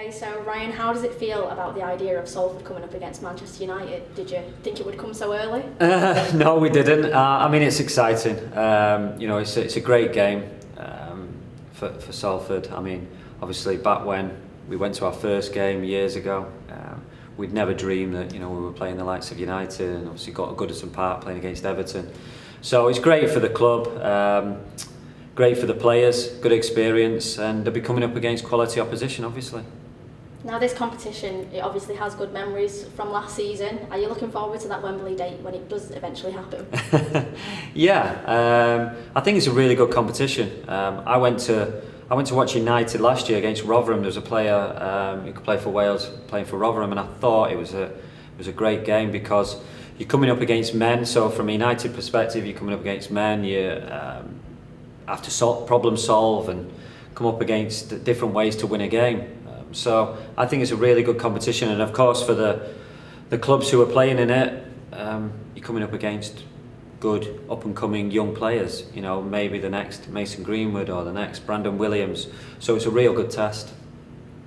Okay, so Ryan, how does it feel about the idea of Salford coming up against Manchester United? Did you think it would come so early? No, we didn't. I mean, it's exciting. It's a great game for Salford. I mean, obviously, back when we went to our first game years ago, we'd never dreamed that we were playing the likes of United, and obviously got a Goodison Park playing against Everton. So it's great for the club. Great for the players, good experience, and they'll be coming up against quality opposition, obviously. Now this competition, it obviously has good memories from last season. Are you looking forward to that Wembley date when it does eventually happen? Yeah, I think it's a really good competition. I went to watch United last year against Rotherham. There was a player who could play for Wales playing for Rotherham, and I thought it was a great game because you're coming up against men. So from a United perspective, you're coming up against men. You have to problem solve and come up against different ways to win a game. So I think it's a really good competition, and of course for the clubs who are playing in it, you're coming up against good up and coming young players. Maybe the next Mason Greenwood or the next Brandon Williams. So it's a real good test.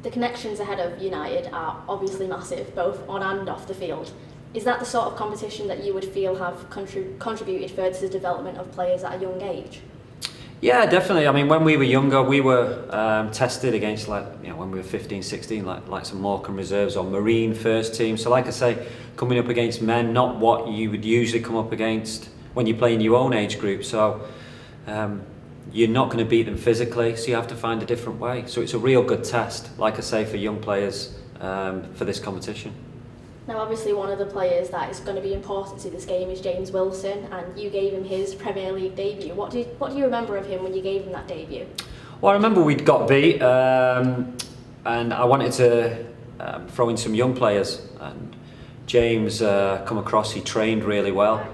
The connections ahead of United are obviously massive, both on and off the field. Is that the sort of competition that you would feel have contributed further to the development of players at a young age? Yeah, definitely. I mean, when we were younger, we were tested against, when we were 15, 16, like some Morecambe reserves or Marine first team. So like I say, coming up against men, not what you would usually come up against when you're playing your own age group. So you're not going to beat them physically, so you have to find a different way. So it's a real good test, like I say, for young players for this competition. Now obviously one of the players that is going to be important to this game is James Wilson, and you gave him his Premier League debut. What do you remember of him when you gave him that debut? Well, I remember we'd got beat and I wanted to throw in some young players, and James come across, he trained really well.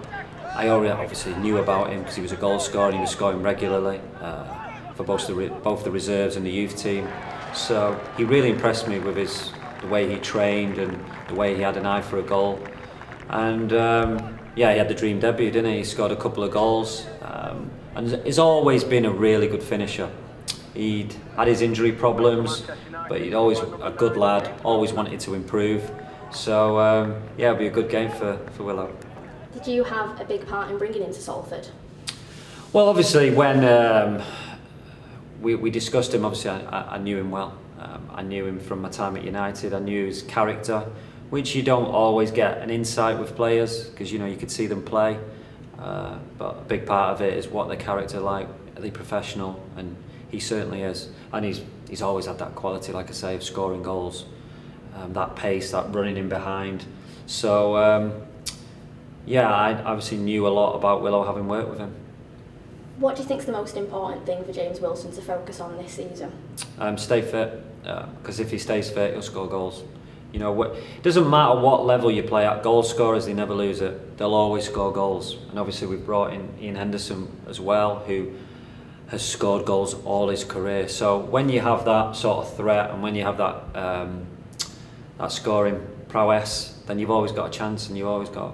I already obviously knew about him because he was a goal scorer and he was scoring regularly for both the reserves and the youth team. So he really impressed me with the way he trained and the way he had an eye for a goal. And he had the dream debut, didn't he? He scored a couple of goals and he's always been a really good finisher. He'd had his injury problems, but he'd always a good lad, always wanted to improve. So it'll be a good game for Willow. Did you have a big part in bringing him to Salford? Well, obviously when we discussed him, obviously I knew him well. I knew him from my time at United. I knew his character, which you don't always get an insight with players because you could see them play. But a big part of it is what their character like. Are they professional? And he certainly is. And he's always had that quality, like I say, of scoring goals, that pace, that running in behind. So I obviously knew a lot about Willow having worked with him. What do you think is the most important thing for James Wilson to focus on this season? Stay fit, because if he stays fit, he'll score goals. It doesn't matter what level you play at, goal scorers, they never lose it. They'll always score goals. And obviously we've brought in Ian Henderson as well, who has scored goals all his career. So when you have that sort of threat and when you have that scoring prowess, then you've always got a chance, and you've always got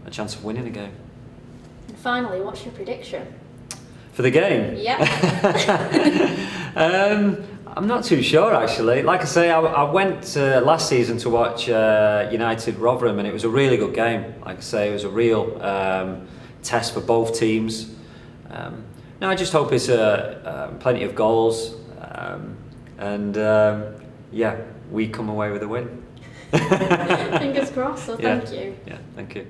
a chance of winning a game. And finally, what's your prediction? For the game? Yeah. I'm not too sure actually. Like I say, I went last season to watch United Rotherham, and it was a really good game. Like I say, it was a real test for both teams. I just hope it's plenty of goals, and we come away with a win. Fingers crossed, so thank you. Yeah, thank you.